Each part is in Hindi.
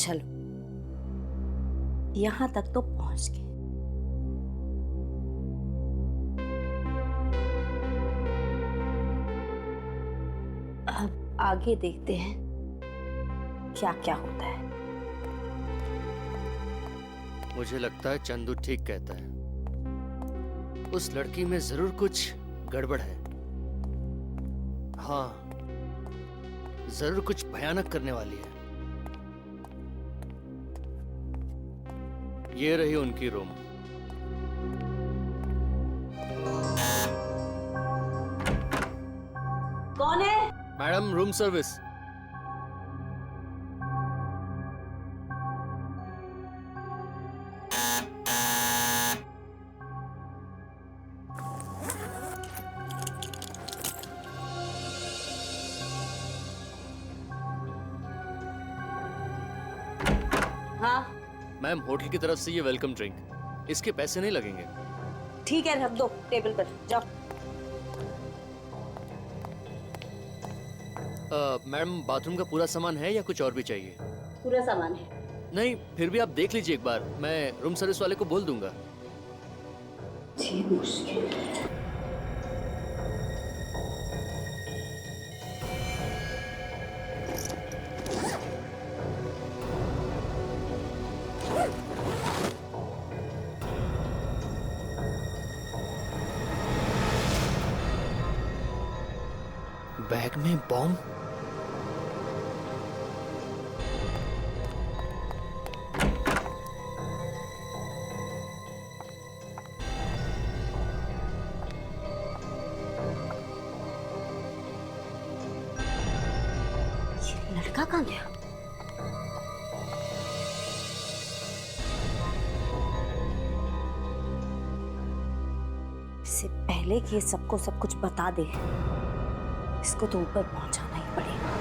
चलो, यहां तक तो पहुंच गए। अब आगे देखते हैं क्या क्या होता है। मुझे लगता है चंदू ठीक कहता है, उस लड़की में जरूर कुछ गड़बड़ है। हाँ, जरूर कुछ भयानक करने वाली है। ये रही उनकी रूम। कौन है? Madam, room service. हाँ मैम, होटल की तरफ से ये वेलकम ड्रिंक, इसके पैसे नहीं लगेंगे। ठीक है, रख दो टेबल पर, जाओ। मैडम, बाथरूम का पूरा सामान है या कुछ और भी चाहिए? पूरा सामान है। नहीं, फिर भी आप देख लीजिए एक बार, मैं रूम सर्विस वाले को बोल दूंगा। जी मुश्किल। बैग में बॉम्ब? ये लड़का कहाँ गया? इससे पहले कि ये सबको सब कुछ बता दे, इसको तो ऊपर पहुंचाना ही पड़ेगा।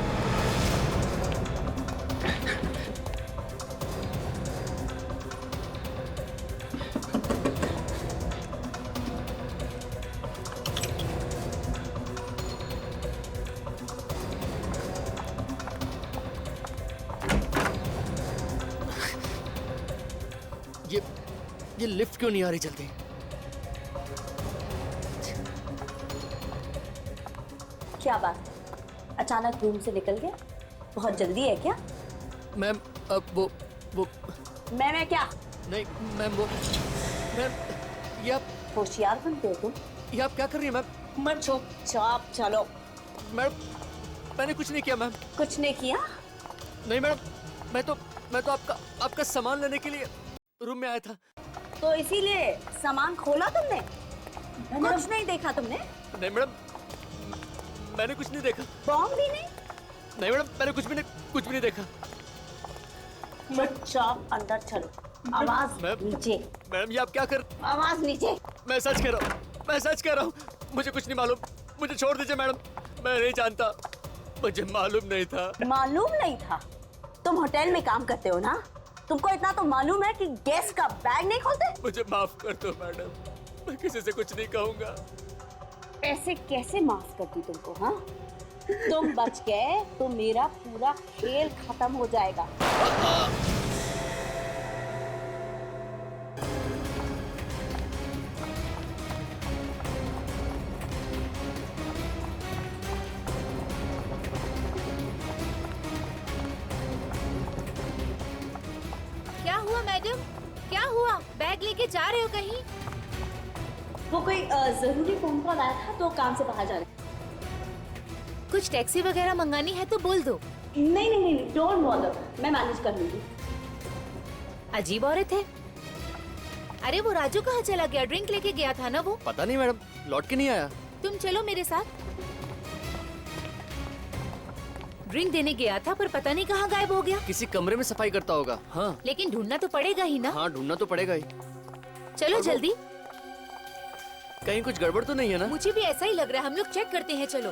ये लिफ्ट क्यों नहीं आ रही जल्दी? क्या बात है, अचानक रूम से निकल गया? बहुत जल्दी है क्या? मैम, अब वो मैं क्या? नहीं मैम, वो मैम, ये आप होशियार बनते हो तुम। ये आप क्या कर रही हैं मैम? मत चुपचाप चलो। मैडम, मैंने कुछ नहीं किया मैम। कुछ नहीं किया? नहीं मैडम, मैं तो आपका सामान लेने के लिए रूम में आया था। तो इसीलिए सामान खोला तुमने? कुछ नहीं देखा तुमने? नहीं मैडम, मैंने कुछ नहीं देखा। बॉम्ब भी नहीं? नहीं मैडम, मैंने कुछ भी नहीं देखा। चुपचाप अंदर चलो। आवाज नीचे। मैडम, ये आप क्या कर? आवाज नीचे। मैं सच कह रहा हूँ, मुझे कुछ नहीं मालूम, मुझे छोड़ दीजिए मैडम, मैं नहीं जानता, मुझे मालूम नहीं था। मालूम नहीं था? तुम होटल में काम करते हो ना, तुमको इतना तो मालूम है कि गेस्ट का बैग नहीं खोलते? मुझे माफ कर दो मैडम, मैं किसी से कुछ नहीं कहूँगा। ऐसे कैसे माफ करती तुमको? हाँ, तुम बच गए तो मेरा पूरा खेल खत्म हो जाएगा। क्या हुआ मैडम? क्या हुआ? बैग लेके जा रहे हो कहीं? वो कोई जरूरी फोन कॉल आया था तो काम से बाहर जा रहे। कुछ टैक्सी वगैरह मंगानी है तो बोल दो। नहीं, डोंट बॉदर, मैं मैनेज कर लूंगी। अजीब औरत है। अरे वो राजू कहाँ चला गया? ड्रिंक लेके गया था ना वो? पता नहीं मैडम, लौट के नहीं आया। तुम चलो मेरे साथ। ड्रिंक देने गया था पर पता नहीं कहाँ गायब हो गया। किसी कमरे में सफाई करता होगा। हाँ, लेकिन ढूंढना तो पड़ेगा ही ना। हाँ, ढूंढना तो पड़ेगा ही। चलो जल्दी। कहीं कुछ गड़बड़ तो नहीं है ना? मुझे भी ऐसा ही लग रहा है, हम लोग चेक करते हैं, चलो।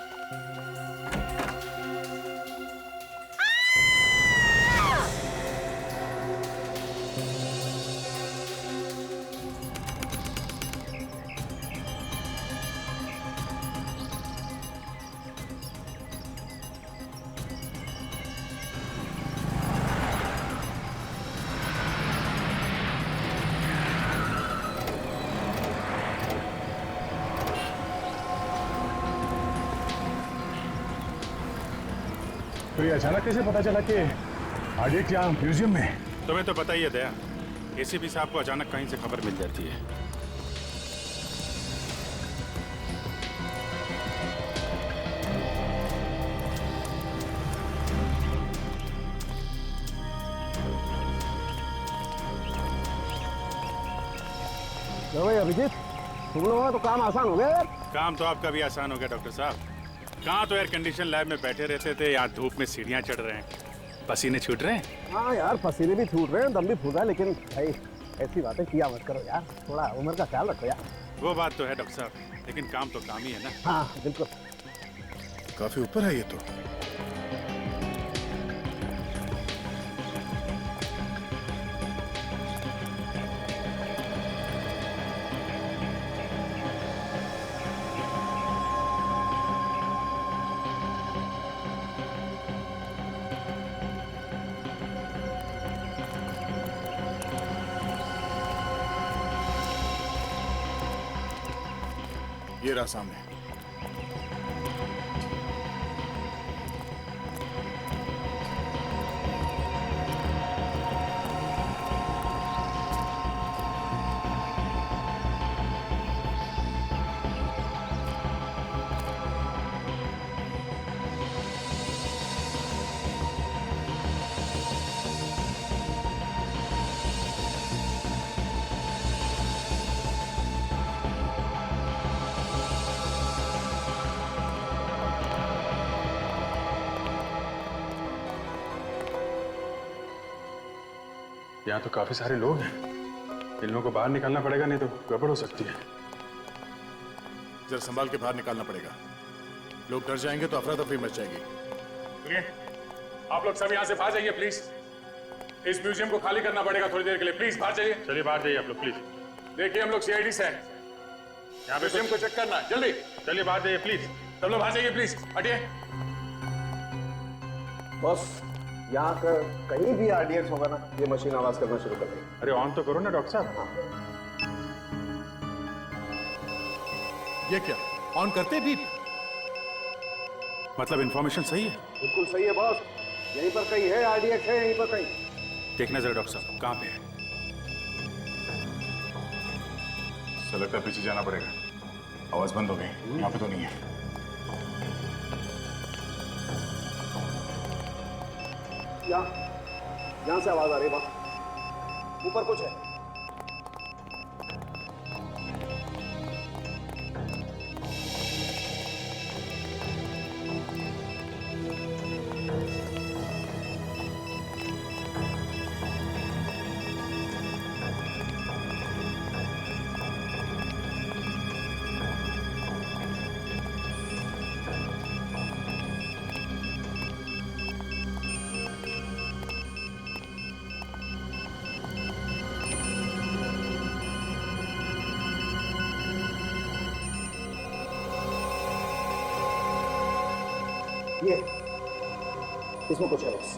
तो ये अचानक कैसे पता चला कि आर्डियक यहाँ म्यूजियम में है? तुम्हें तो पता ही है दया, एसीपी साहब को अचानक कहीं से खबर मिल जाती है। तो भाई अभिजीत, तुम लोगों का तो काम आसान हो गया यार। काम तो आपका भी आसान हो गया डॉक्टर साहब। कहाँ तो एयर कंडीशन लैब में बैठे रहते थे, यहाँ धूप में सीढ़ियाँ चढ़ रहे हैं, पसीने छूट रहे हैं। हाँ यार, पसीने भी छूट रहे हैं, दम भी फूल रहा है, लेकिन भाई ऐसी बातें किया मत करो यार, थोड़ा उम्र का ख्याल रखो यार। वो बात तो है डॉक्टर साहब, लेकिन काम तो काम ही है ना। हाँ बिल्कुल। काफी ऊपर है ये तो। ये रहा सामने। यहाँ तो काफी सारे लोग हैं, इन लोगों को बाहर निकालना पड़ेगा, नहीं तो गड़बड़ हो सकती है। जरा संभाल के बाहर निकालना पड़ेगा, लोग डर जाएंगे तो अफरा तफरी मच जाएगी। सुनिए, आप लोग सब यहाँ से बाहर जाइए प्लीज। इस म्यूजियम को खाली करना पड़ेगा थोड़ी देर के लिए, प्लीज बाहर जाइए। चलिए बाहर जाइए आप लोग प्लीज। देखिए हम लोग सीआईडी से हैं, यहाँ म्यूजियम को चेक करना है, जल्दी। चलिए बाहर जाइए प्लीज। सब लोग बाहर जाइए प्लीज, हटिए। बस यहाँ का कहीं भी आरडीएक्स होगा ना, ये मशीन आवाज करना शुरू कर देगी। अरे ऑन तो करो ना डॉक्टर साहब। ये क्या ऑन करते भी? मतलब इन्फॉर्मेशन सही है? बिल्कुल सही है बॉस, यहीं पर कहीं है आरडीएक्स, है यहीं पर कहीं। देखना जरा डॉक्टर साहब कहाँ पे है। लगता है पीछे जाना पड़ेगा, आवाज बंद हो गई, यहाँ पे तो नहीं है। यहाँ से आवाज आ रही है बॉस, ऊपर कुछ है। ये इसमें कुछ है बस,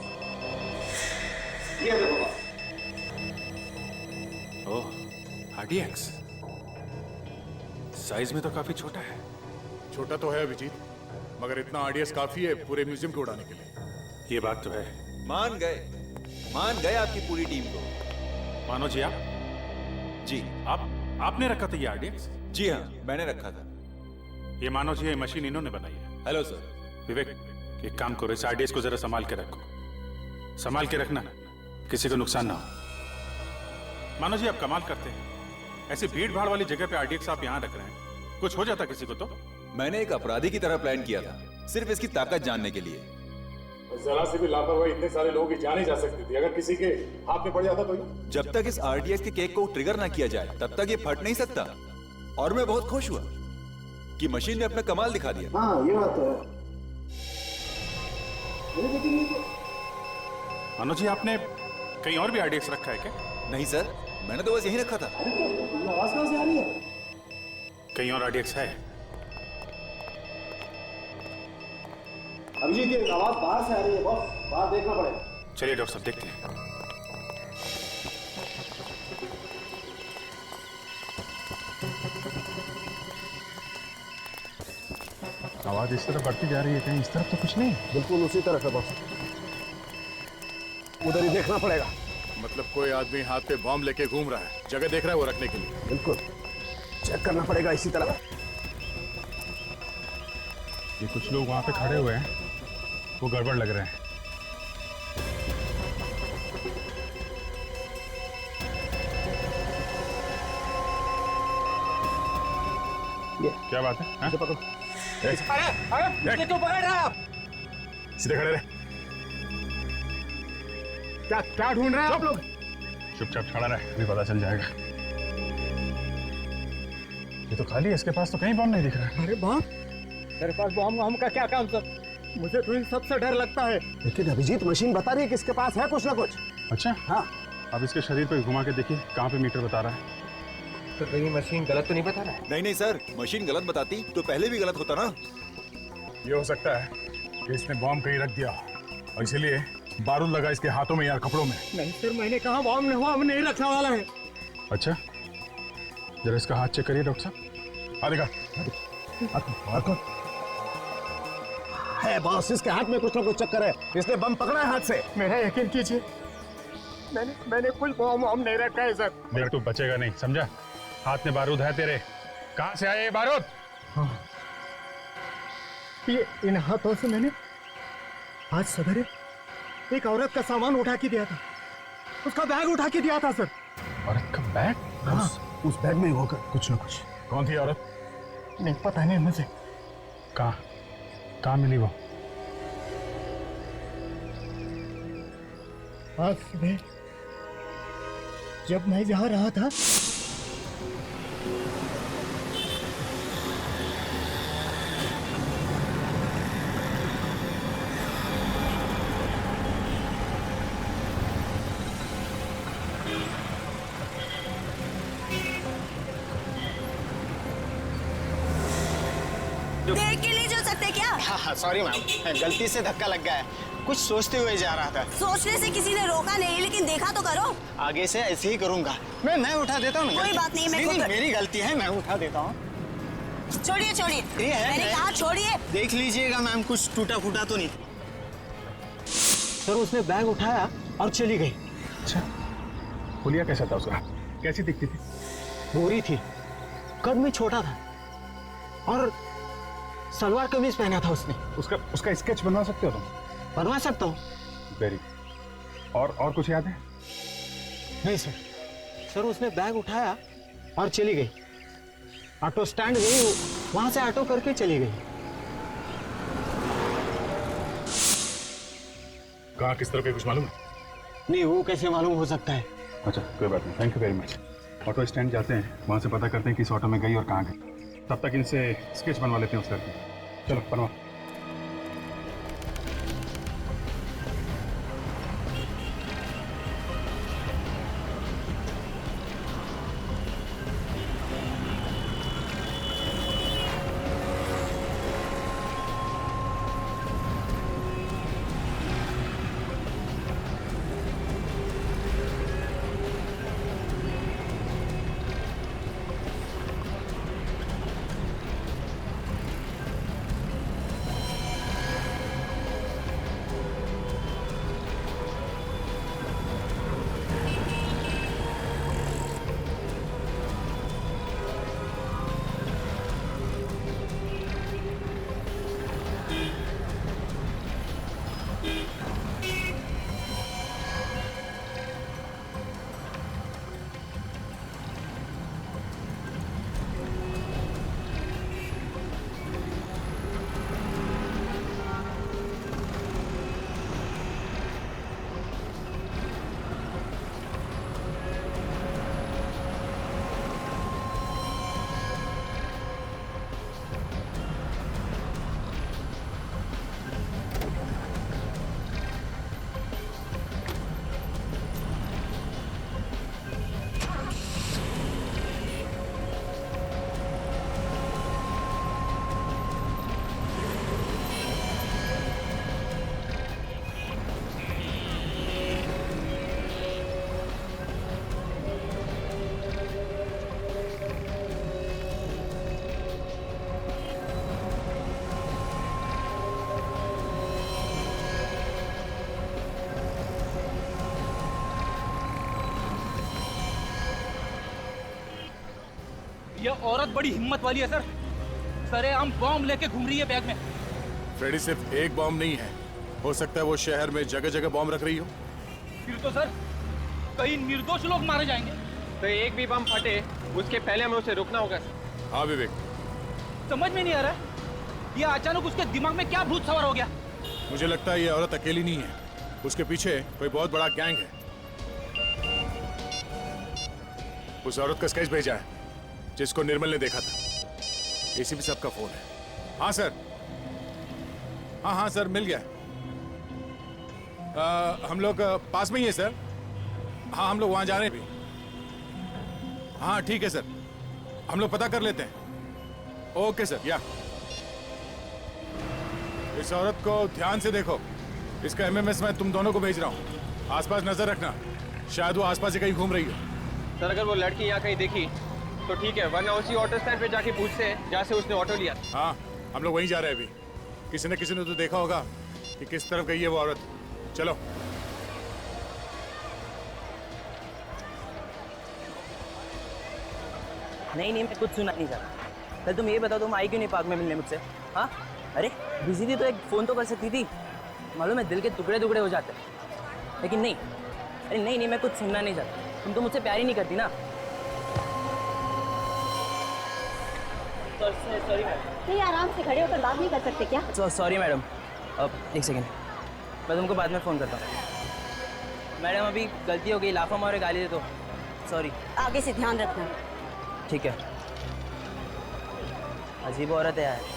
ये देखो बस। ओह आरडीएक्स साइज में तो काफी छोटा है। छोटा तो है अभिजीत, मगर इतना आरडीएक्स काफी है पूरे म्यूजियम को उड़ाने के लिए। ये बात तो है। मान गए आपकी पूरी टीम को। मानो जी आप? जी आपने रखा था ये आरडीएक्स? जी हाँ, मैंने रखा था। ये मानो जी ये मशीन इन्होंने बनाई है। Hello sir. विवेक एक काम करो, इस आरडीएक्स को जरा संभाल के रखो, संभाल के रखना, किसी को नुकसान ना हो। मानो जी आप कमाल करते हैं, ऐसी भीड़ भाड़ वाली जगह पे आरडीएक्स आप यहाँ रख रहे हैं, कुछ हो जाता किसी को तो? मैंने एक अपराधी की तरह प्लान किया था, सिर्फ इसकी ताकत जानने के लिए। जरा से भी लापरवाही इतने सारे लोगों की जान ही जा सकती थी, अगर किसी के हाथ में पड़ जाता तो ये। जब तक इस आरडीएक्स के केक को ट्रिगर ना किया जाए तब तक ये फट नहीं सकता। और मैं बहुत खुश हुआ कि मशीन ने अपना कमाल दिखा दिया। हाँ ये बात तो है। मानो जी आपने कहीं और भी आरडीएक्स रखा है क्या? नहीं सर, मैंने तो बस यहीं रखा था। आवाज कहाँ से आ रही है? कहीं और आरडीएक्स है? अभिजीत ये आवाज बाहर से आ रही है बॉस, बाहर देखना पड़ेगा। चलिए डॉक्टर साहब देखते हैं। आवाज इस तरफ बढ़ती जा रही है, कहीं इस तरफ तो कुछ नहीं। बिल्कुल उसी तरह से बॉस, उधर ही देखना पड़ेगा। मतलब कोई आदमी हाथ पे बॉम्ब लेके घूम रहा है, जगह देख रहा है वो रखने के लिए। बिल्कुल चेक करना पड़ेगा इसी तरह। ये कुछ लोग वहां पे खड़े हुए हैं, वो गड़बड़ लग रहे हैं। क्या बात है? हाँ? पकड़ो। ये क्यों पकड़ रहे हैं आप? सीधे खड़े रहे। क्या क्या ढूंढ रहे हैं आप लोग? चुपचाप खड़ा रहे, अभी पता चल जाएगा। ये तो खाली है, इसके पास तो कहीं बम नहीं दिख रहा है। अरे बॉम्ब? तेरे पास बॉम्ब हम का क्या काम सर? मुझे तो इन सबसे डर लगता है। लेकिन अभिजीत मशीन बता रही है कि इसके पास है कुछ ना कुछ। अच्छा हाँ। अब इसके शरीर पे घुमा के देखिए कहाँ पे मीटर बता रहा है। तो कहीं मशीन गलत तो नहीं बता रहा है? नहीं नहीं सर, मशीन गलत बताती तो पहले भी गलत होता ना। ये हो सकता है कि इसने बॉम्ब कहीं रख दिया और इसीलिए बारूद लगा इसके हाथों में या कपड़ों में। नहीं सर, मैंने कहा बॉम्ब नहीं रखने वाला है। अच्छा, जरा इसका हाथ चेक करिए डॉक्टर साहब। आ देखा है बॉस, इसके हाथ में कुछ ना कुछ चक्कर है। इसने बम पकड़ा है हाथ से। मेरा यकीन कीजिए, मैंने कुछ बम नहीं रखा है सर। देख तू बचेगा नहीं, समझा? हाथ में बारूद है तेरे। कहाँ से आए ये बारूद? हाँ। ये इन हाथों से मैंने आज सवेरे एक औरत का सामान उठा के दिया था, उसका बैग उठा के दिया था सर। औरत का बैग? हाँ, उस बैग में होकर कुछ ना कुछ। कौन थी औरत? नहीं पता नहीं मुझे। कहाँ मिली वो? आज सुबह जब मैं जा रहा था, देख के नहीं चल सकते क्या? हाँ सॉरी मैम, गलती से धक्का लग गया है, कुछ सोचते हुए जा रहा था। सोचने से किसी ने रोका नहीं, लेकिन देखा तो करो। आगे से ऐसे ही करूंगा। मैं उठा देता हूँ। कोई बात नहीं, मैं खुद मेरी गलती है, मैं उठा देता हूँ। छोड़िए छोड़िए, मैंने कहा छोड़िए। देख लीजिएगा मैम, कुछ टूटा फूटा तो नहीं। सर उसने बैग उठाया और चली गई। अच्छा, हुलिया कैसा था उसका? कैसी दिखती थी? गोरी थी, कद में छोटा था और सलवार कमीज पहना था उसने। उसका स्केच बनवा सकते हो तुम? बनवा सकता हूँ। वेरी। और कुछ याद है? नहीं सर। सर उसने बैग उठाया और चली गई। ऑटो स्टैंड गई, वहां से ऑटो करके चली गई। कहाँ किस तरह के कुछ मालूम है? नहीं, वो कैसे मालूम हो सकता है? अच्छा कोई बात नहीं, thank you very much. Auto stand जाते हैं, वहाँ से पता करते हैं किस ऑटो में गई और कहाँ गई। तब तक इनसे स्केच बनवा लेते हैं उस लड़की। चलो बनवा। ये औरत बड़ी हिम्मत वाली है सर। सरेआम बॉम्ब लेके घूम रही है बैग में। फ्रेडी सिर्फ एक बॉम्ब नहीं है, हो सकता है वो शहर में जगह जगह बॉम्ब रख रही हो। फिर तो सर कई निर्दोष लोग मारे जाएंगे। तो एक भी बम फटे उसके पहले हमें उसे रोकना होगा। हाँ विवेक, समझ में नहीं आ रहा है ये अचानक उसके दिमाग में क्या भूत सवार हो गया। मुझे लगता है ये औरत अकेली नहीं है, उसके पीछे कोई बहुत बड़ा गैंग है। उस औरत का स्केच भेजा है जिसको निर्मल ने देखा था। एसीपी साहब का फोन है। हाँ सर, हाँ सर मिल गया। हम लोग पास में ही है सर। हाँ हम लोग वहां जा रहे हैं भी। हाँ ठीक है सर, हम लोग पता कर लेते हैं। Okay sir. या इस औरत को ध्यान से देखो, इसका एमएमएस मैं तुम दोनों को भेज रहा हूँ। आसपास नजर रखना, शायद वो आसपास ही कहीं घूम रही हो। सर अगर वो लड़की यहाँ कहीं देखी तो ठीक है, वरना उसी ऑटो स्टैंड पे जाके पूछते हैं जहाँ से उसने ऑटो लिया। हाँ हम लोग वहीं जा रहे हैं अभी। किसी ने तो देखा होगा कि किस तरफ गई है वो औरत। चलो। नहीं मैं कुछ सुना नहीं चाहता। कल तुम ये बताओ, तुम आई क्यों नहीं पार्क में मिलने मुझसे? हाँ अरे बिजी थी तो एक फ़ोन तो कर सकती थी। मालूम है दिल के टुकड़े टुकड़े हो जाते हैं। लेकिन नहीं, अरे नहीं मैं कुछ सुनना नहीं चाहता। तुम तो मुझसे प्यार ही नहीं करती ना। Sorry madam. नहीं आराम से खड़े होकर बात नहीं कर सकते क्या? Sorry madam. अब एक सेकेंड, मैं तुमको बाद में फ़ोन करता हूँ। मैडम अभी गलती हो गई, लाफा मारे गाली दे दो। सॉरी। आगे से ध्यान रखना। ठीक है। अजीब औरत है यार।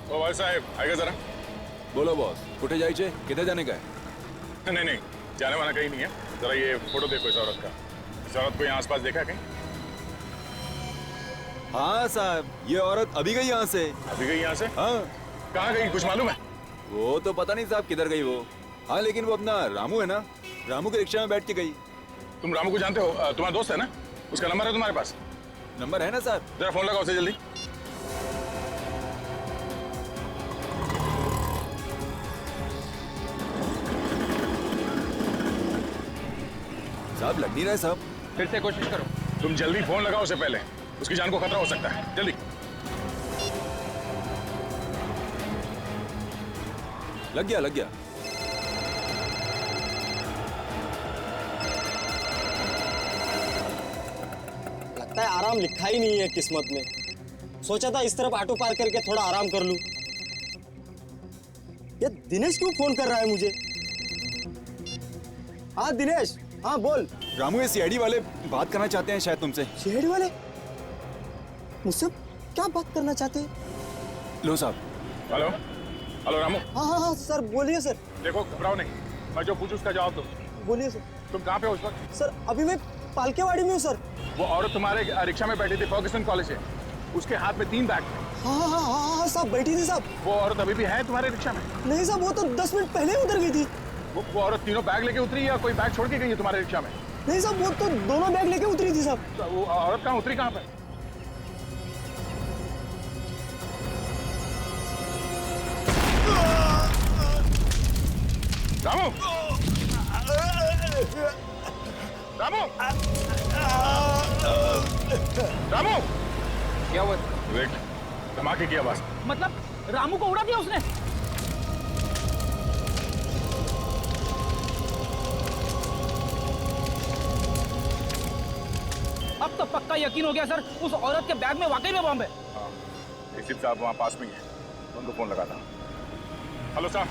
ओ भाई साहब आएगा जरा। बोलो बॉस, कुठे जायचे? किधर जाने का है? नहीं जाने वाला कहीं नहीं है। जरा ये फोटो देखो इस औरत का। इस औरत को यहाँ आसपास देखा है कहीं? हाँ साहब, ये औरत अभी गई यहाँ से। अभी गई यहाँ से? हाँ। कहाँ गई कुछ मालूम है? वो तो पता नहीं साहब किधर गई वो। हाँ लेकिन वो अपना रामू है ना, रामू के रिक्शा में बैठ के गई। तुम रामू को जानते हो? तुम्हारा दोस्त है ना? उसका नंबर है तुम्हारे पास? नंबर है ना साहब। जरा फोन लगाओ उसे जल्दी। साहब लग नहीं रहा है साहब। फिर से कोशिश करो। तुम जल्दी फोन लगाओ उसे, पहले उसकी जान को खतरा हो सकता है। जल्दी। लग गया। लगता है आराम लिखा ही नहीं है किस्मत में। सोचा था इस तरफ ऑटो पार्क करके थोड़ा आराम कर लूं। ये दिनेश क्यों फोन कर रहा है मुझे? हाँ दिनेश, हाँ बोल। रामू ये सीआईडी वाले बात करना चाहते हैं शायद तुमसे। सीआईडी वाले मुझसे क्या बात करना चाहते हैं? लो साहब। हेलो रामू। हाँ सर बोलिए सर। देखो घबराओ नहीं, मैं जो पूछूं उसका जवाब दो। बोलिए सर। तुम कहाँ पे हो उस वक्त? सर अभी मैं पालकेवाड़ी में हूँ सर। वो औरत तुम्हारे रिक्शा में बैठी थी फर्ग्यूसन कॉलेज से। उसके हाथ में 3 बैग थे। हाँ साहब बैठी थी साहब। वो औरत अभी भी है तुम्हारे रिक्शा में? नहीं साहब, वो तो 10 मिनट पहले ही उतर गई थी। वो औरत तीनों बैग लेके उतरी या कोई बैग छोड़ के गई है तुम्हारे रिक्शा में? नहीं साहब, वो तो दोनों बैग लेके उतरी थी साहब। तो वो औरत कहाँ उतरी, कहाँ पे? रामू! रामू! रामू! क्या हुआ? विवेक, धमाके की आवाज। मतलब रामू को उड़ा दिया उसने? अब तो पक्का यकीन हो गया सर, उस औरत के बैग में वाकई में बम है। एसीपी साहब वहाँ पास में ही है, उनको फोन लगाता। हेलो साहब।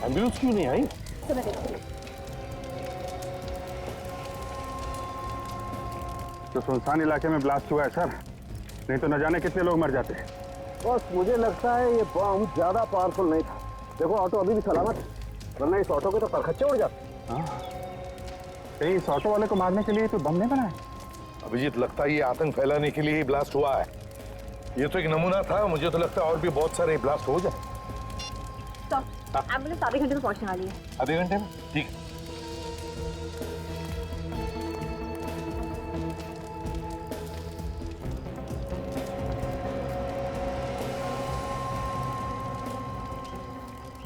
एम्बुलेंस क्यों नहीं आई? तो सुनसान इलाके में ब्लास्ट हुआ है सर, नहीं तो न जाने कितने लोग मर जाते। बस मुझे लगता है ये बम ज्यादा पावरफुल नहीं था। देखो ऑटो अभी भी सलामत है, वरना इस ऑटो के तो परखच्चे उड़ जाते। कहीं इस ऑटो वाले को मारने के लिए तो बम नहीं बनाए? अभिजीत, लगता है ये आतंक फैलाने के लिए ही ब्लास्ट हुआ है। ये तो एक नमूना था, मुझे तो लगता है और भी बहुत सारे ब्लास्ट हो जाए। एम्बुलेंस आधे घंटे में पहुंचने वाली है। आधे घंटे में? ठीक।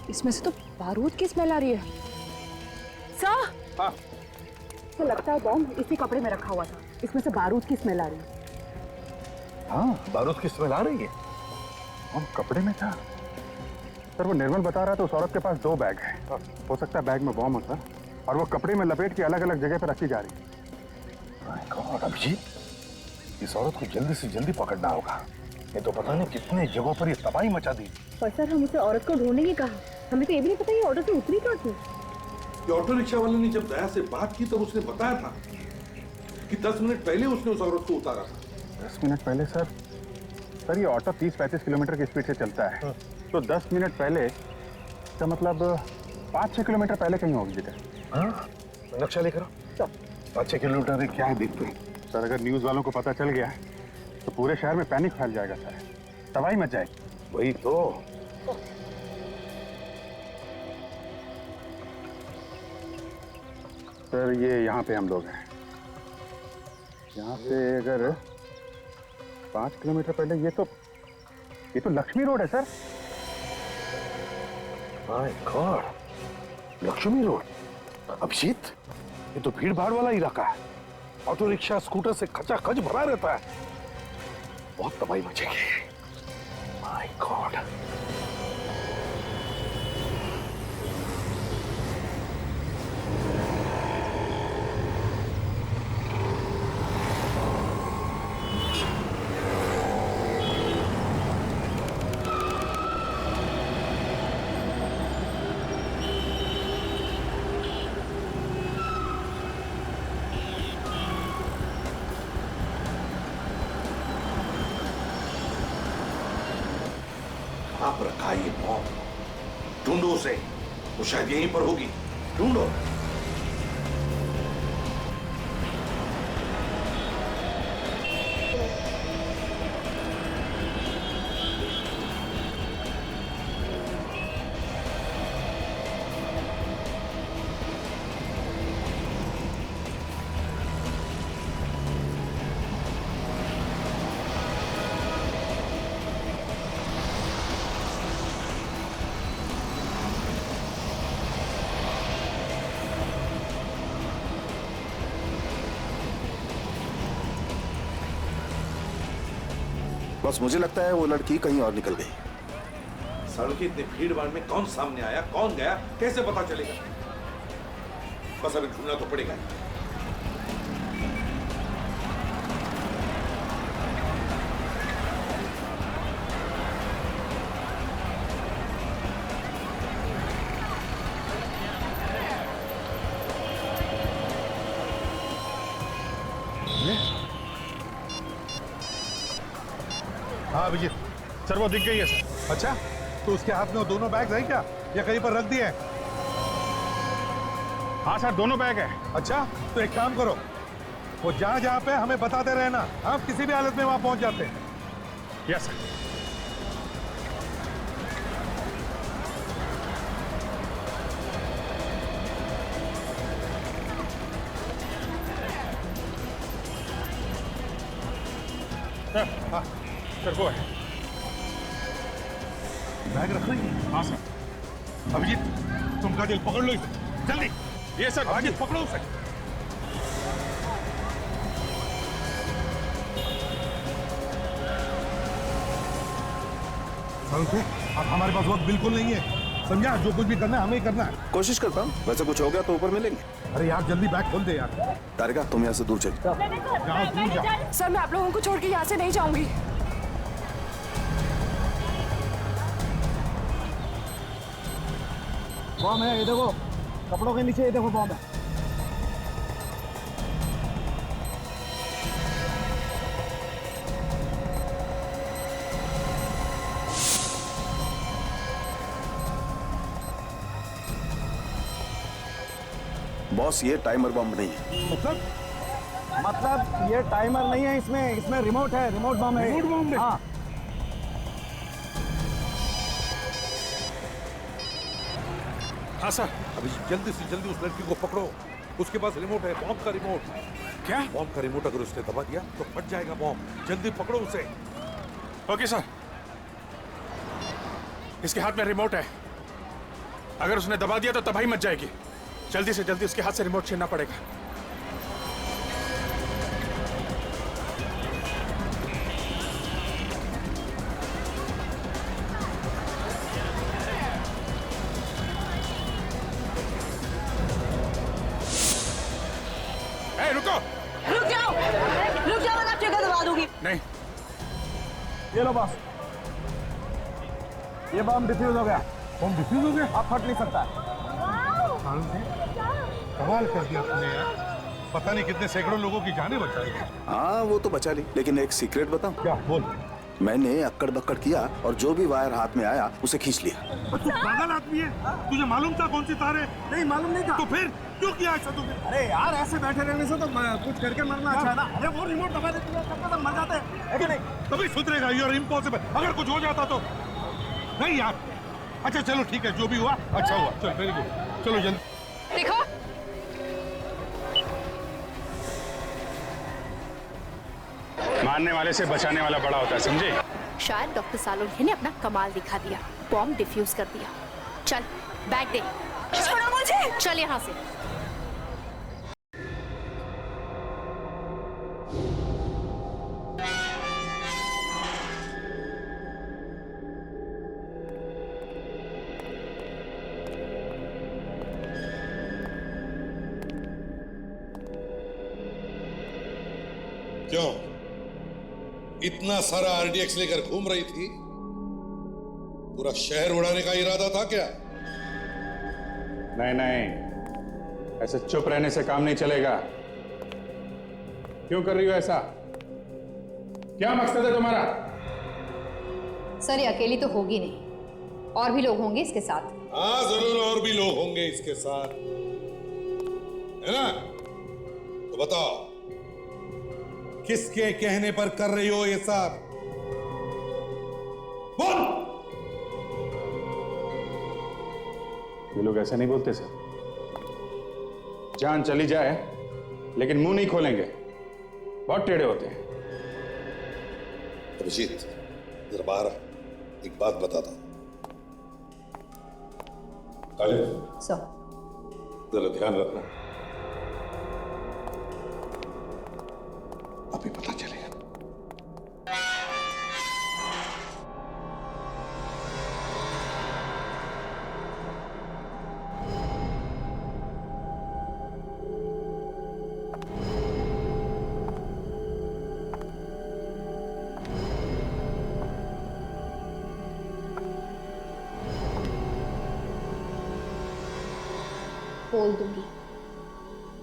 इसमें से तो बारूद की स्मेल आ रही है। सर, हाँ। तो लगता है बॉम्ब इसी कपड़े में रखा हुआ था, इसमें से बारूद की स्मेल आ रही है। हाँ, बारूद की स्मेल आ रही है। बम कपड़े में था सर। वो निर्मल बता रहा था उस औरत के पास 2 बैग है, हो सकता है बैग में बम हो सर, और वो कपड़े में लपेट के अलग अलग जगह पर रखी जा रही है। अभिजीत, इस औरत को जल्दी से जल्दी पकड़ना होगा, ये तो पता नहीं कितने जगहों पर ये तबाही मचा दी। पर सर, हम उसे औरत को ढूंढने की कहा, हमें तो ये भी नहीं पता ये ऑटो से उतरी कहाँ थी। ये ऑटो रिक्शा वाले ने जब दया से बात की तब उसने बताया था कि 10 मिनट पहले उसने उस औरत को उतारा था। 10 मिनट पहले सर? सर ये ऑटो 30-35 किलोमीटर की स्पीड से चलता है, तो 10 मिनट पहले का मतलब 5-6 किलोमीटर पहले कहीं होगी जगह। नक्शा लेकर 5-6 किलोमीटर क्या है देखते हैं। सर अगर न्यूज वालों को पता चल गया तो पूरे शहर में पैनिक फैल जाएगा सर, तबाही मच जाएगी। वही तो। सर ये यहाँ पे हम लोग हैं, यहाँ से अगर 5 किलोमीटर पहले ये तो लक्ष्मी रोड है sir. My god, Lakshmi road. Abhijit, ये तो भीड़ भाड़ वाला इलाका है, ऑटो रिक्शा स्कूटर से खचाखच भरा रहता है, बहुत तबाही मचेगी। My God. आप रखा ये बॉम्ब, ढूंढो उसे, वो शायद यहीं पर होगी, ढूंढो। बस मुझे लगता है वो लड़की कहीं और निकल गई। सड़क की इतनी भीड़ भाड़ में कौन सामने आया, कौन गया, कैसे पता चलेगा? बस अभी ढूंढना तो पड़ेगा। हाँ अभिजीत, सर वो दिख गई है सर। अच्छा, तो उसके हाथ में वो दोनों बैग है क्या, या कहीं पर रख दिए हैं? हाँ सर, दोनों बैग है। अच्छा, तो एक काम करो, वो जहाँ जहाँ पे हमें बताते रहना, हम किसी भी हालत में वहाँ पहुँच जाते हैं। Yes sir. हाँ सर वो है। बैग रख रही है? हाँ सर। अभिजीत तुम काजल पकड़ लो इसे जल्दी। ये सर अभिजीत पकड़ो उसे। अब हमारे पास वक्त बिल्कुल नहीं है, समझा? जो कुछ भी करना है हमें ही करना है। कोशिश करता हूँ, वैसे कुछ हो गया तो ऊपर मिलेंगे। अरे यार जल्दी बैग खोल दे यार। तारिका तुम यहाँ से दूर चल जाओ दूर जाओ। सर मैं आप लोगों को छोड़ के यहाँ से नहीं जाऊंगी। बॉम्ब है, ये देखो कपड़ों के नीचे, ये देखो बॉम्ब है। बॉस ये टाइमर बम नहीं है। मतलब ये टाइमर नहीं है, इसमें रिमोट है, रिमोट बम है। रिमोट बम है? हाँ। हाँ सर। अभी जल्दी से जल्दी उस लड़की को पकड़ो, उसके पास रिमोट है, बॉम्ब का रिमोट। क्या? बॉम्ब का रिमोट अगर उसने दबा दिया तो फट जाएगा बॉम्ब। जल्दी पकड़ो उसे। Okay sir. इसके हाथ में रिमोट है, अगर उसने दबा दिया तो तबाही मच जाएगी। जल्दी से जल्दी उसके हाथ से रिमोट छीनना पड़ेगा। रुक जाओ वरना ट्रिगर दबा दूंगी। नहीं। ये लो बॉस, ये बम डिफ्यूज हो गया। बम डिफ्यूज हो गया? अब फट नहीं सकता। कमाल कर दिया तुमने यार, पता नहीं कितने सैकड़ों लोगों की जानें बचाई। हाँ वो तो बचा ली, लेकिन एक सीक्रेट बताऊं? क्या? बोल। मैंने अक्कड़ बक्कड़ किया और जो भी वायर हाथ में आया उसे खींच लिया। तू पागल आदमी है, तुझे मालूम था कौन सी तार है? नहीं मालूम नहीं था। तो फिर क्यों किया ऐसा तुमने? अरे यार ऐसे बैठे रहने से तो कुछ करके मरना अच्छा है ना। अरे वो रिमोट दबा देते तो मर जाते है कि नहीं? कभी सुधरेगा, यू आर इम्पॉसिबल। अगर कुछ हो जाता तो नहीं यार। अच्छा चलो ठीक है, जो भी हुआ अच्छा हुआ। चल वेरी गुड, चलो जल्दी। देखो मारने वाले से बचाने वाला बड़ा होता है, समझे? शायद डॉक्टर सालोल्हे ने अपना कमाल दिखा दिया, बॉम्ब डिफ्यूज कर दिया। चल बैग दे। छोड़ो मुझे। चल यहाँ से। क्यों इतना सारा आरडीएक्स लेकर घूम रही थी? पूरा शहर उड़ाने का इरादा था क्या? नहीं नहीं, ऐसे चुप रहने से काम नहीं चलेगा। क्यों कर रही हो ऐसा? क्या मकसद है तुम्हारा? सर ये अकेली तो होगी नहीं, और भी लोग होंगे इसके साथ। हाँ जरूर और भी लोग होंगे इसके साथ, है ना? तो बताओ किसके कहने पर कर रही हो ये सब? बोल। ये लोग ऐसे नहीं बोलते सर। जान चली जाए लेकिन मुंह नहीं खोलेंगे, बहुत टेढ़े होते हैं। अभिजीत जरा बाहर आ, एक बात बताता हूं। सर जरा ध्यान रखना, अभी पता चलेगा। बोल दूंगी,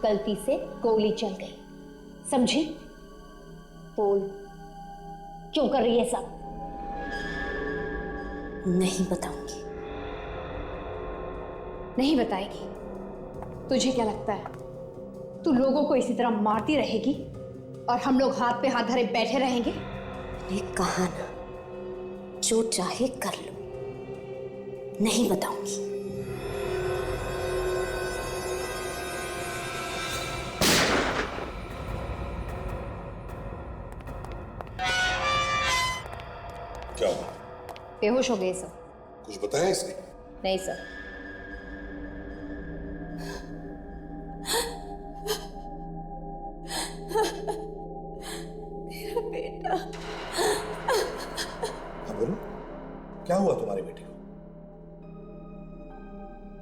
गलती से गोली चल गई, समझी? बोल क्यों कर रही है सब? नहीं बताऊंगी। नहीं बताएगी? तुझे क्या लगता है तू लोगों को इसी तरह मारती रहेगी और हम लोग हाथ पे हाथ धरे बैठे रहेंगे? मैंने कहा ना, जो चाहे कर लो, नहीं बताऊंगी। बेहोश हो गए सर। कुछ बताया इसने? नहीं सर। मेरा बेटा। हाँ बोलो, क्या हुआ तुम्हारे बेटे को?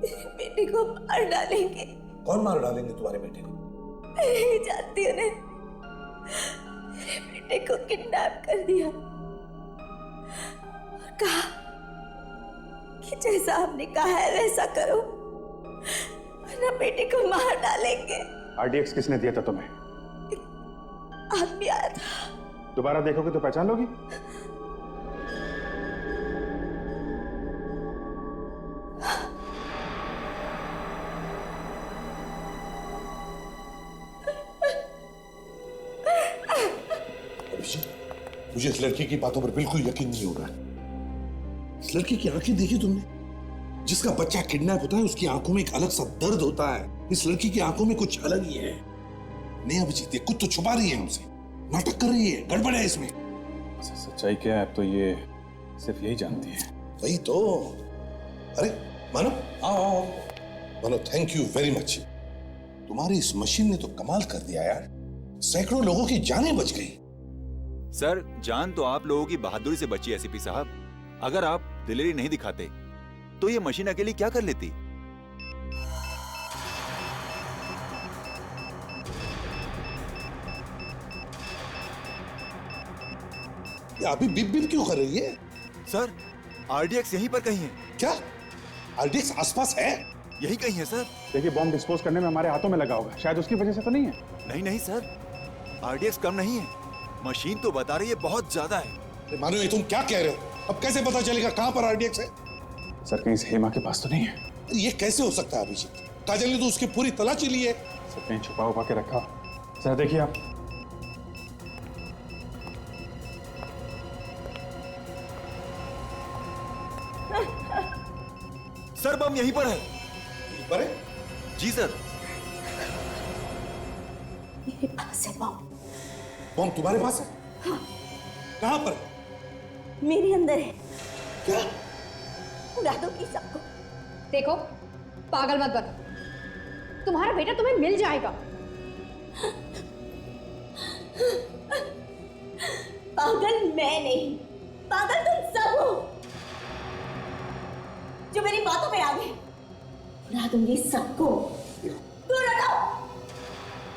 मेरे बेटे को मार डालेंगे। कौन मार डालेंगे तुम्हारे बेटे को? मैं नहीं जानती उन्हें। मेरे बेटे को किडनैप कर दिया और कहा कि जैसा आपने कहा है वैसा करो वरना बेटे को मार डालेंगे। आरडीएक्स किसने दिया था तुम्हें? आदमी आया था। दोबारा देखोगे तो पहचान लोगी? मुझे इस लड़की की बातों पर बिल्कुल यकीन नहीं हो रहा है। इस लड़की की आंखें देखी तुमने? जिसका बच्चा किडनैप होता है उसकी आंखों में एक अलग सा दर्द होता है। इस लड़की की आंखों में कुछ अलग ही है। नहीं अभिजीत, ये कुछ तो छुपा रही है हमसे, नाटक कर रही है, गड़बड़ है इसमें। सच्चाई क्या है अब तो ये सिर्फ यही जानती है। वही तो। अरे मानो, आओ आओ मानो, थैंक यू वेरी मच। तुम्हारी इस मशीन ने तो कमाल कर दिया यार, सैकड़ों लोगों की जानें बच गई। सर, जान तो आप लोगों की बहादुरी से बची एसीपी साहब। अगर आप दिलेरी नहीं दिखाते तो ये मशीन अकेली क्या कर लेती? ये अभी बिप बिप क्यों कर रही है? सर, आरडीएक्स यहीं पर कहीं है। क्या आरडीएक्स आसपास है? यहीं कहीं है सर। देखिए, बॉम्ब डिस्पोज करने में हमारे हाथों में लगा होगा, शायद उसकी वजह से तो नहीं है। नहीं नहीं सर, आरडीएक्स कम नहीं है, मशीन तो बता रही है बहुत ज्यादा है। मानो, ये तुम क्या कह रहे हो? अब कैसे पता चलेगा कहां पर आरडीएक्स है? सर, कहीं से हेमा के पास तो नहीं है? ये कैसे हो सकता है अभिजीत? काजल ने तो उसकी पूरी तलाशी ली है। सर, कहीं छुपा हुआ के रखा। सर देखिए आप। सर, बम यहीं पर है। यहीं पर है? जी सर। मेरे पास है बम। बम तुम्हारे पास है? हाँ। कहां पर? मेरे अंदर है। क्या? उड़ा दूंगी सबको। देखो, पागल मत बनो। तुम्हारा बेटा तुम्हें मिल जाएगा। पागल मैं नहीं, पागल तुम सब हो जो मेरी बातों में आ गए। उड़ा दूंगी सबको। दूर हटाओ।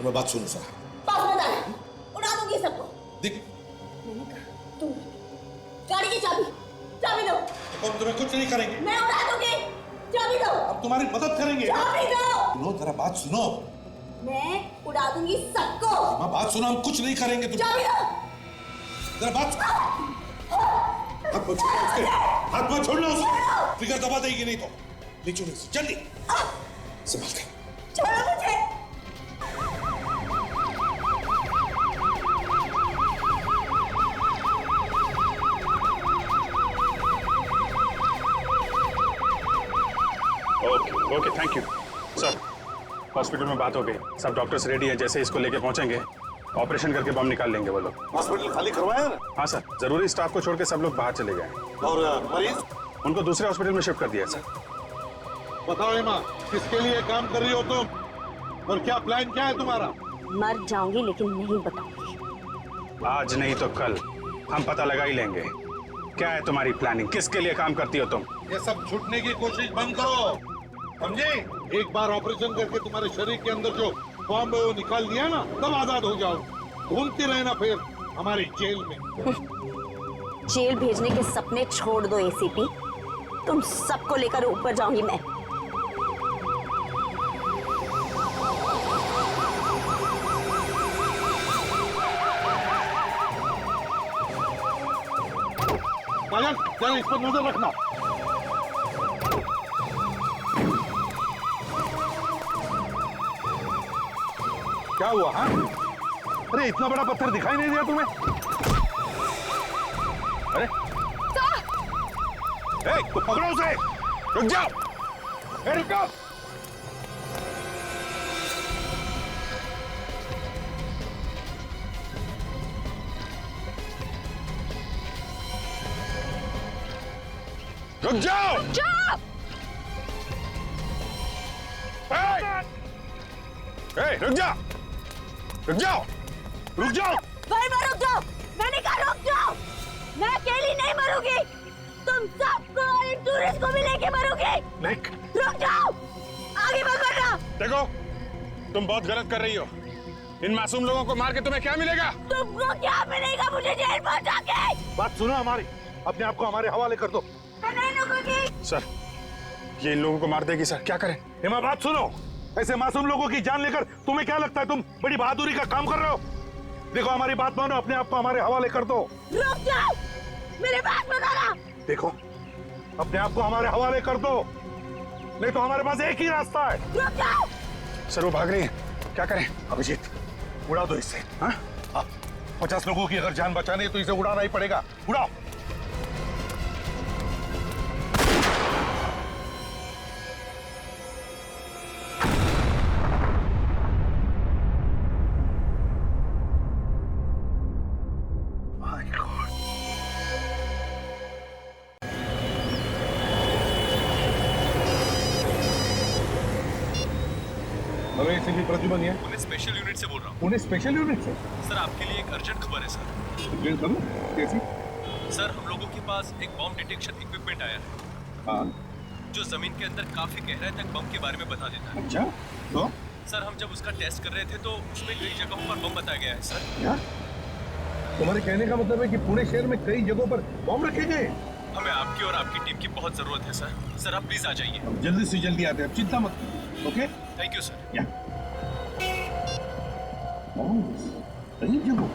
मैं बात सुनो सर। पास मत आना। उड़ा दूंगी सबको। देख, मैंने कहा तुम गाड़ी की चाबी दो। हम तुम्हें कुछ नहीं करेंगे। मैं उड़ा दूंगी। चाबी दो। हम तुम्हारी मदद करेंगे। चाबी दो। सुनो, जरा बात सुनो। मैं उड़ा दूंगी सबको। मैं बात सुनो, हम कुछ नहीं करेंगे। तुम चाबी दो। जरा बात। हाथ मत छोड़ना उसके, हाथ मत छोड़ना उसके। फिगर दबा देगी नहीं तो। ले चलो इसे, जल्दी संभाल के। छोड़ो मुझे। Okay, thank you sir. Hospital में बात हो गई, सब डॉक्टर्स रेडी हैं। जैसे इसको लेके पहुंचेंगे ऑपरेशन करके बम निकाल लेंगे वो लोग। हॉस्पिटल खाली करवाया ना? हाँ सर, जरूरी स्टाफ को छोड़ के सब लोग बाहर चले गए। और मरीज? उनको दूसरे हॉस्पिटल में शिफ्ट कर दिया सर। बताओ हेमा, किसके लिए काम कर रही हो तुम और क्या प्लान क्या है तुम्हारा? मर जाऊंगी लेकिन नहीं बताऊंगी। आज नहीं तो कल हम पता लगा ही लेंगे। क्या है तुम्हारी प्लानिंग? किसके लिए काम करती हो तुम? ये सब छूटने की कोशिश बंद करो, समझे? एक बार ऑपरेशन करके तुम्हारे शरीर के अंदर जो बॉम्ब है वो निकाल दिया ना, तब आजाद हो जाओ। घूमती रहना फिर हमारी जेल में। जेल भेजने के सपने छोड़ दो एसीपी। तुम सबको लेकर ऊपर जाऊंगी मैं। काजल, जरा इस पर नजर रखना। क्या हुआ? हाँ, अरे इतना बड़ा पत्थर दिखाई नहीं दिया तुम्हें? अरे तो पकड़ो उसे। रुक जाओ। रुक जाओ। रुक जाओ! चुप! रुक जाओ! रुक जाओ! रुक जाओ! भाई मैं रुक जाओ! मैंने कहा रुक जाओ! मैं अकेली नहीं मरूंगी! तुम सबको और इन टूरिस्ट को भी लेके मरूंगी! निक! रुक जाओ! आगे मत बढ़ना! देखो, तुम बहुत गलत कर रही हो। इन मासूम लोगों को मार के तुम्हें क्या मिलेगा? तुमको क्या मिलेगा मुझे जेल पहुंचा के? बात सुनो हमारी, अपने आप को हमारे हवाले कर दो। मैं नहीं रुकूंगी। सर, ये इन लोगों को मार देगी सर, क्या करें? हेमा बात सुनो, ऐसे मासूम लोगों की जान लेकर तुम्हें क्या लगता है तुम बड़ी बहादुरी का काम कर रहे हो? देखो हमारी बात मानो, अपने आप को हमारे हवाले कर दो। रुक जाओ! मेरे बात मत आना! देखो, अपने आप को हमारे हवाले कर दो, नहीं तो हमारे पास एक ही रास्ता है। रुक जाओ! सर वो भाग रही है, क्या करें? अभिजीत, उड़ा दो इससे। हाँ? 50 लोगों की अगर जान बचानी है तो इसे उड़ाना ही पड़ेगा। उड़ाओ। प्रद्युमन है? पुणे स्पेशल यूनिट से बोल रहा हूँ। पुणे स्पेशल यूनिट से? सर आपके लिए एक अर्जेंट खबर है सर। कैसी? सर हम लोगों के पास एक बॉम्ब डिटेक्शन इक्विपमेंट आया है। हाँ। जो जमीन के अंदर काफी गहराई तक बम के बारे में बता देता है। अच्छा, तो? सर हम जब उसका टेस्ट कर रहे थे तो उसमें कई जगहों पर बम बताया गया है सर। क्या? तुम्हारे कहने का मतलब है कि पुणे शहर में कई जगहों पर बम रखे गए? हमें आपकी और आपकी टीम की बहुत जरूरत है सर। सर आप प्लीज आ जाइए। जल्दी से जल्दी आते हैं, चिंता मत करो। ओके? Thank you sir. कई जगहों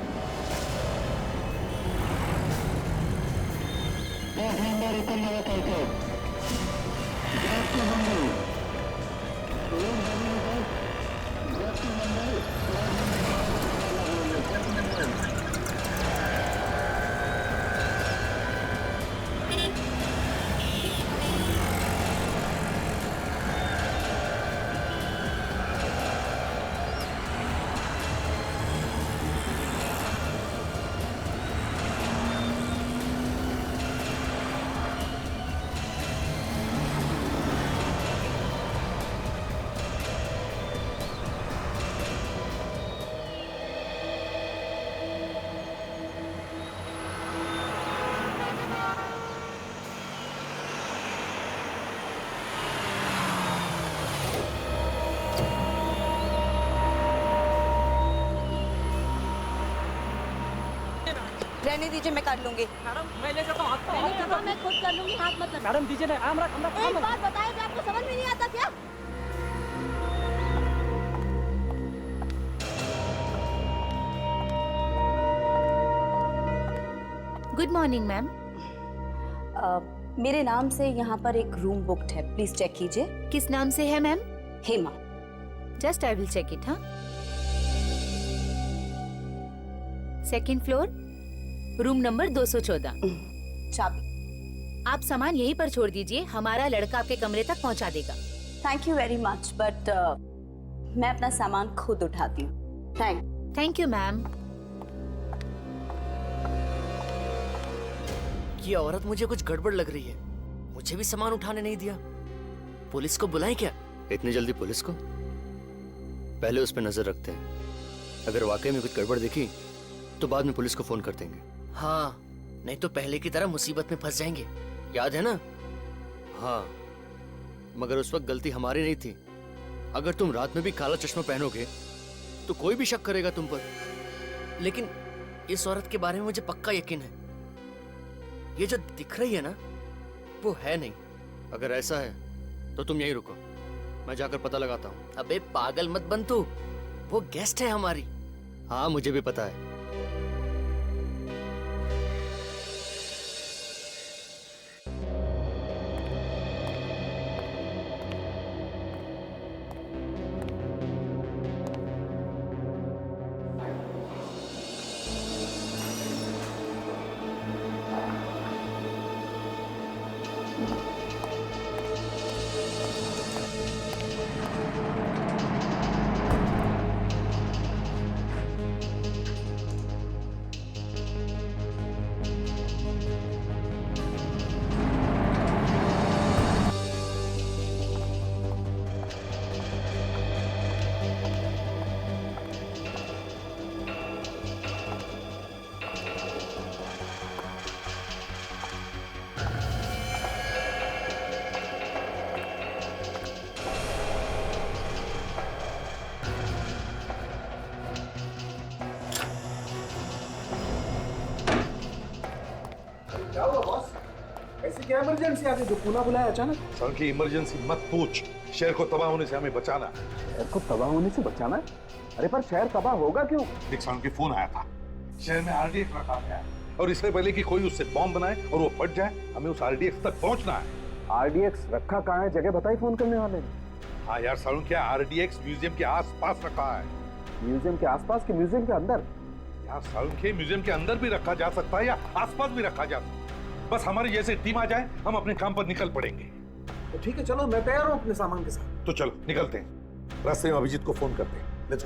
रहने दीजिए, मैं कर लूंगी। मैडम मैं ले जाता हूँ, हाथ मैंने कहा मैं खुद कर लूंगी, हाथ मत लगाओ। मैडम दीजिए ना, एक बात बताए, आपको समझ में नहीं आता क्या? Good morning ma'am. मेरे नाम से यहाँ पर एक रूम बुक्ड है, प्लीज चेक कीजिए। किस नाम से है ma'am? Hema. Just I will check it. हाँ, सेकंड फ्लोर, रूम नंबर 214। चाबी आप सामान यहीं पर छोड़ दीजिए, हमारा लड़का आपके कमरे तक पहुंचा देगा। Thank you very much, but मैं अपना सामान खुद उठाती हूँ। Thank you ma'am. ये औरत मुझे कुछ गड़बड़ लग रही है। मुझे भी सामान उठाने नहीं दिया। पुलिस को बुलाएं क्या? इतनी जल्दी पुलिस को? पहले उस पर नजर रखते हैं। अगर वाकई में कुछ गड़बड़ दिखी तो बाद में पुलिस को फोन कर देंगे। हाँ, नहीं तो पहले की तरह मुसीबत में फंस जाएंगे। याद है ना? हाँ, मगर उस वक्त गलती हमारी नहीं थी। अगर तुम रात में भी काला चश्मा पहनोगे तो कोई भी शक करेगा तुम पर। लेकिन इस औरत के बारे में मुझे पक्का यकीन है। ये जो दिख रही है ना, वो है नहीं। अगर ऐसा है तो तुम यहीं रुको, मैं जाकर पता लगाता हूँ। अबे पागल मत बन तू, वो गेस्ट है हमारी। हाँ मुझे भी पता है। इमरजेंसी आ गई जो पुनः बुलाया अचानक? सर की इमरजेंसी मत पूछ, शहर को तबाह होने से हमें बचाना है। शहर को तबाह होने से बचाना है? अरे पर शहर तबाह होगा क्यों? एक साउंड की फोन आया था, शहर में आरडीएक्स रखा गया है और इससे पहले कि कोई उससे बॉम्ब बनाए और वो फट जाए, हमें उस आरडीएक्स तक पहुंचना है। आरडीएक्स रखा कहाँ है? जगह बताई फोन करने वाले ने। हाँ यार साउंड, क्या आरडीएक्स म्यूजियम के आसपास रखा है। म्यूजियम के आसपास के म्यूजियम के अंदर? यार साउंड के म्यूजियम के अंदर भी रखा जा सकता है या आसपास भी रखा जा सकता है। बस हमारी जैसे टीम आ जाए, हम अपने काम पर निकल पड़ेंगे। तो ठीक है, चलो मैं तैयार हूँ अपने सामान के साथ। तो चलो निकलते हैं, रास्ते में अभिजीत को फोन करते हैं।